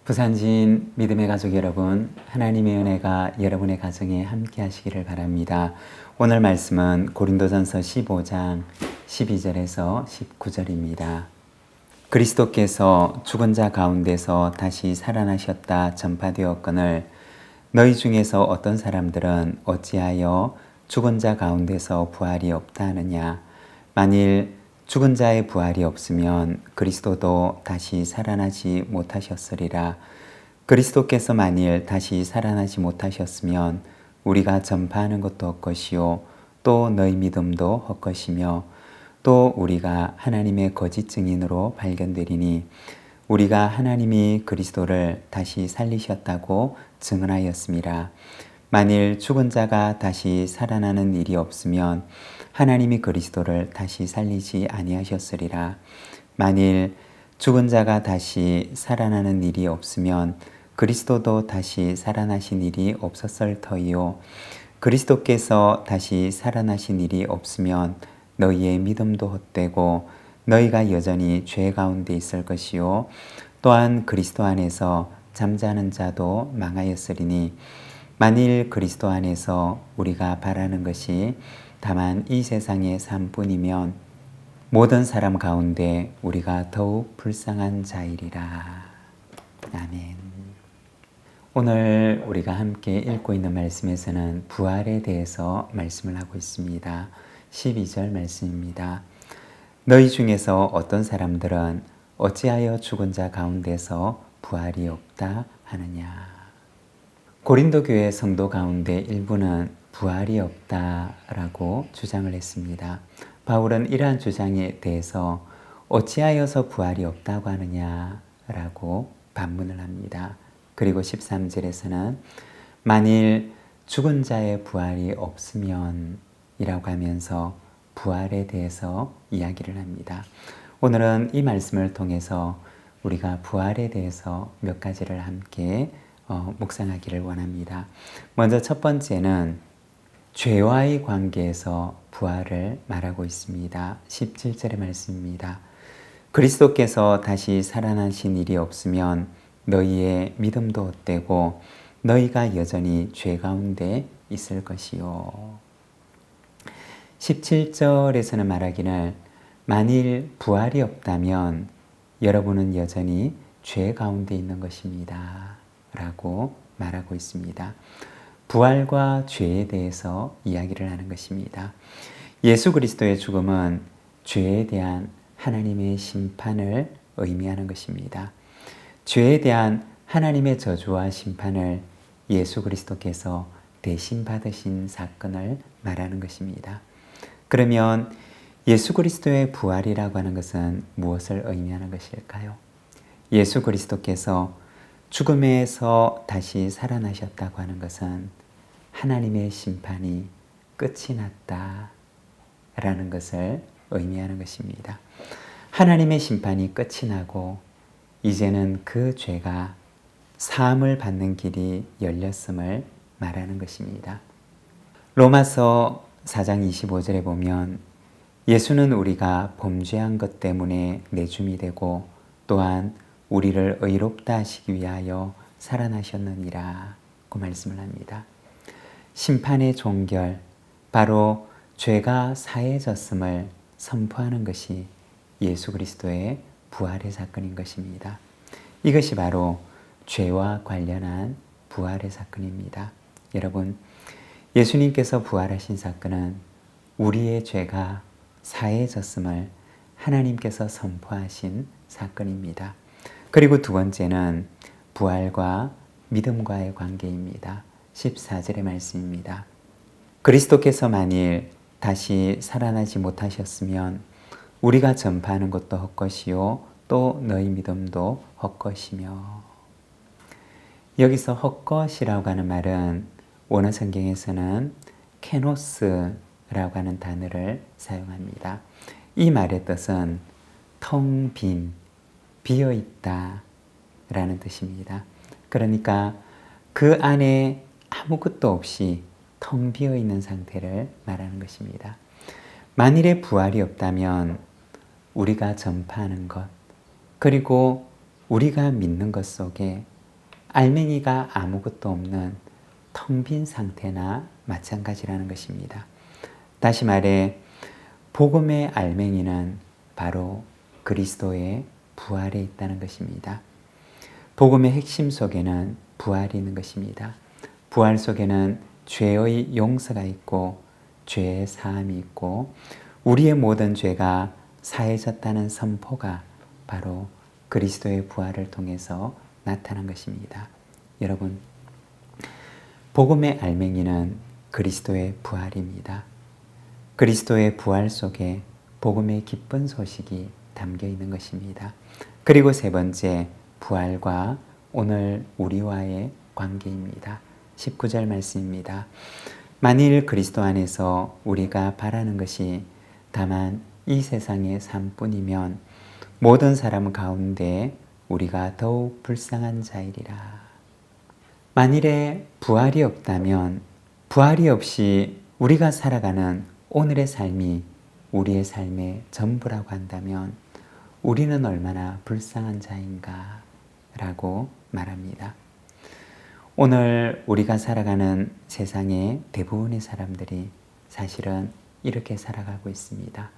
부산진 믿음의 가족 여러분, 하나님의 은혜가 여러분의 가정에 함께 하시기를 바랍니다. 오늘 말씀은 고린도전서 15장 12절에서 19절입니다. 그리스도께서 죽은 자 가운데서 다시 살아나셨다 전파되었거늘 너희 중에서 어떤 사람들은 어찌하여 죽은 자 가운데서 부활이 없다 하느냐. 만일 죽은 자의 부활이 없으면 그리스도도 다시 살아나지 못하셨으리라. 그리스도께서 만일 다시 살아나지 못하셨으면 우리가 전파하는 것도 헛것이요 또 너희 믿음도 헛것이며 또 우리가 하나님의 거짓 증인으로 발견되리니 우리가 하나님이 그리스도를 다시 살리셨다고 증언하였음이라. 만일 죽은 자가 다시 살아나는 일이 없으면 하나님이 그리스도를 다시 살리지 아니하셨으리라. 만일 죽은 자가 다시 살아나는 일이 없으면 그리스도도 다시 살아나신 일이 없었을 터이요. 그리스도께서 다시 살아나신 일이 없으면 너희의 믿음도 헛되고 너희가 여전히 죄 가운데 있을 것이요. 또한 그리스도 안에서 잠자는 자도 망하였으리니 만일 그리스도 안에서 우리가 바라는 것이 다만 이 세상의 삶뿐이면 모든 사람 가운데 우리가 더욱 불쌍한 자이리라. 아멘. 오늘 우리가 함께 읽고 있는 말씀에서는 부활에 대해서 말씀을 하고 있습니다. 12절 말씀입니다. 너희 중에서 어떤 사람들은 어찌하여 죽은 자 가운데서 부활이 없다 하느냐. 고린도 교회 성도 가운데 일부는 부활이 없다라고 주장을 했습니다. 바울은 이러한 주장에 대해서 어찌하여서 부활이 없다고 하느냐라고 반문을 합니다. 그리고 13절에서는 만일 죽은 자의 부활이 없으면 이라고 하면서 부활에 대해서 이야기를 합니다. 오늘은 이 말씀을 통해서 우리가 부활에 대해서 몇 가지를 함께 묵상하기를 원합니다. 먼저 첫 번째는 죄와의 관계에서 부활을 말하고 있습니다. 17절의 말씀입니다. 그리스도께서 다시 살아나신 일이 없으면 너희의 믿음도 헛되고 너희가 여전히 죄 가운데 있을 것이요. 17절에서는 말하기를 만일 부활이 없다면 여러분은 여전히 죄 가운데 있는 것입니다. 라고 말하고 있습니다. 부활과 죄에 대해서 이야기를 하는 것입니다. 예수 그리스도의 죽음은 죄에 대한 하나님의 심판을 의미하는 것입니다. 죄에 대한 하나님의 저주와 심판을 예수 그리스도께서 대신 받으신 사건을 말하는 것입니다. 그러면 예수 그리스도의 부활이라고 하는 것은 무엇을 의미하는 것일까요? 예수 그리스도께서 죽음에서 다시 살아나셨다고 하는 것은 하나님의 심판이 끝이 났다라는 것을 의미하는 것입니다. 하나님의 심판이 끝이 나고 이제는 그 죄가 사함을 받는 길이 열렸음을 말하는 것입니다. 로마서 4장 25절에 보면 예수는 우리가 범죄한 것 때문에 내줌이 되고 또한 우리를 의롭다 하시기 위하여 살아나셨느니라 고 말씀을 합니다. 심판의 종결, 바로 죄가 사해졌음을 선포하는 것이 예수 그리스도의 부활의 사건인 것입니다. 이것이 바로 죄와 관련한 부활의 사건입니다. 여러분, 예수님께서 부활하신 사건은 우리의 죄가 사해졌음을 하나님께서 선포하신 사건입니다. 그리고 두 번째는 부활과 믿음과의 관계입니다. 14절의 말씀입니다. 그리스도께서 만일 다시 살아나지 못하셨으면 우리가 전파하는 것도 헛것이요 또 너희 믿음도 헛것이며. 여기서 헛것이라고 하는 말은 원어 성경에서는 케노스라고 하는 단어를 사용합니다. 이 말의 뜻은 텅 빈, 비어있다 라는 뜻입니다. 그러니까 그 안에 아무것도 없이 텅 비어있는 상태를 말하는 것입니다. 만일에 부활이 없다면 우리가 전파하는 것, 그리고 우리가 믿는 것 속에 알맹이가 아무것도 없는 텅 빈 상태나 마찬가지라는 것입니다. 다시 말해 복음의 알맹이는 바로 그리스도의 부활에 있다는 것입니다. 복음의 핵심 속에는 부활이 있는 것입니다. 부활 속에는 죄의 용서가 있고 죄의 사함이 있고 우리의 모든 죄가 사해졌다는 선포가 바로 그리스도의 부활을 통해서 나타난 것입니다. 여러분, 복음의 알맹이는 그리스도의 부활입니다. 그리스도의 부활 속에 복음의 기쁜 소식이 담겨 있는 것입니다. 그리고 세 번째, 부활과 오늘 우리와의 관계입니다. 19절 말씀입니다. 만일 그리스도 안에서 우리가 바라는 것이 다만 이 세상의 삶뿐이면 모든 사람 가운데 우리가 더욱 불쌍한 자이리라. 만일에 부활이 없다면, 부활이 없이 우리가 살아가는 오늘의 삶이 우리의 삶의 전부라고 한다면 우리는 얼마나 불쌍한 자인가 라고 말합니다. 오늘 우리가 살아가는 세상의 대부분의 사람들이 사실은 이렇게 살아가고 있습니다.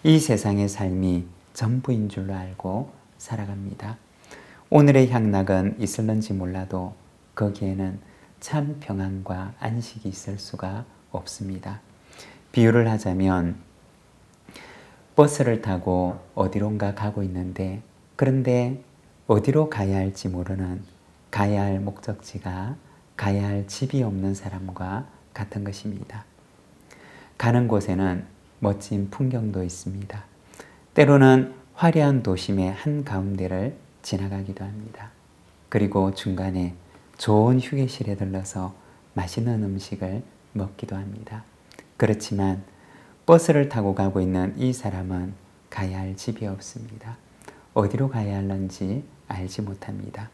이 세상의 삶이 전부인 줄로 알고 살아갑니다. 오늘의 향락은 있을는지 몰라도 거기에는 참 평안과 안식이 있을 수가 없습니다. 비유를 하자면 버스를 타고 어디론가 가고 있는데 그런데 어디로 가야 할지 모르는 가야 할 목적지가 가야 할 집이 없는 사람과 같은 것입니다. 가는 곳에는 멋진 풍경도 있습니다. 때로는 화려한 도심의 한가운데를 지나가기도 합니다. 그리고 중간에 좋은 휴게실에 들러서 맛있는 음식을 먹기도 합니다. 그렇지만 버스를 타고 가고 있는 이 사람은 가야 할 집이 없습니다. 어디로 가야 하는지 알지 못합니다.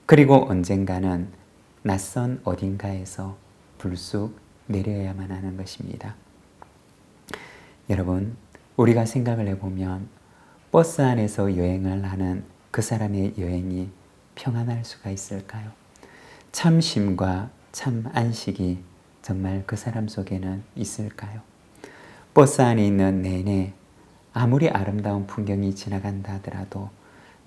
그리고 언젠가는 낯선 어딘가에서 불쑥 내려야만 하는 것입니다. 여러분, 우리가 생각을 해보면 버스 안에서 여행을 하는 그 사람의 여행이 평안할 수가 있을까요? 참 쉼과 참 안식이 정말 그 사람 속에는 있을까요? 버스 안에 있는 내내 아무리 아름다운 풍경이 지나간다 하더라도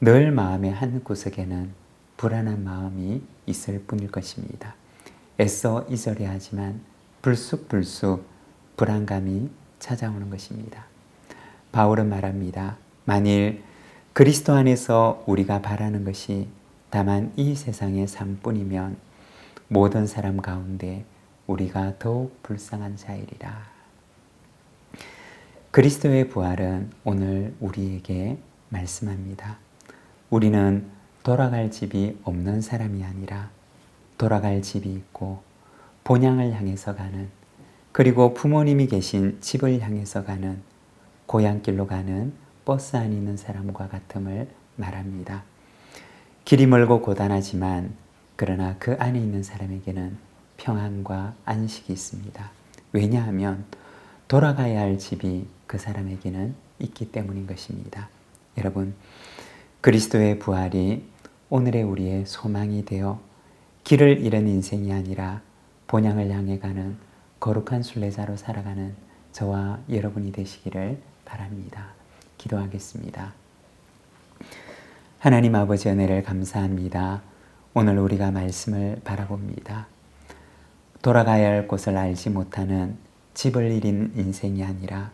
늘 마음의 한 구석에는 불안한 마음이 있을 뿐일 것입니다. 애써 잊으려 하지만 불쑥불쑥 불안감이 찾아오는 것입니다. 바울은 말합니다. 만일 그리스도 안에서 우리가 바라는 것이 다만 이 세상의 삶뿐이면 모든 사람 가운데 우리가 더욱 불쌍한 자이리라. 그리스도의 부활은 오늘 우리에게 말씀합니다. 우리는 돌아갈 집이 없는 사람이 아니라 돌아갈 집이 있고 본향을 향해서 가는, 그리고 부모님이 계신 집을 향해서 가는, 고향길로 가는 버스 안에 있는 사람과 같음을 말합니다. 길이 멀고 고단하지만 그러나 그 안에 있는 사람에게는 평안과 안식이 있습니다. 왜냐하면 돌아가야 할 집이 그 사람에게는 있기 때문인 것입니다. 여러분, 그리스도의 부활이 오늘의 우리의 소망이 되어 길을 잃은 인생이 아니라 본향을 향해 가는 거룩한 순례자로 살아가는 저와 여러분이 되시기를 바랍니다. 기도하겠습니다. 하나님 아버지, 은혜를 감사합니다. 오늘 우리가 말씀을 바라봅니다. 돌아가야 할 곳을 알지 못하는 집을 잃은 인생이 아니라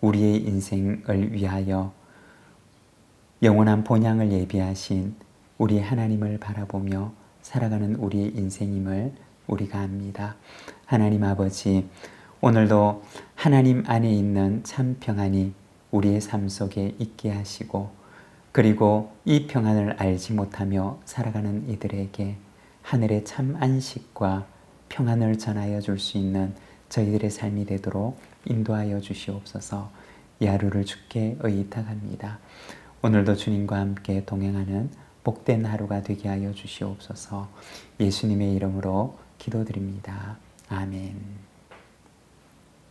우리의 인생을 위하여 영원한 본향을 예비하신 우리 하나님을 바라보며 살아가는 우리의 인생임을 우리가 압니다. 하나님 아버지, 오늘도 하나님 안에 있는 참 평안이 우리의 삶 속에 있게 하시고, 그리고 이 평안을 알지 못하며 살아가는 이들에게 하늘의 참 안식과 평안을 전하여 줄 수 있는 저희들의 삶이 되도록 인도하여 주시옵소서. 이 하루를 주께 의탁합니다. 오늘도 주님과 함께 동행하는 복된 하루가 되게 하여 주시옵소서. 예수님의 이름으로 기도드립니다. 아멘.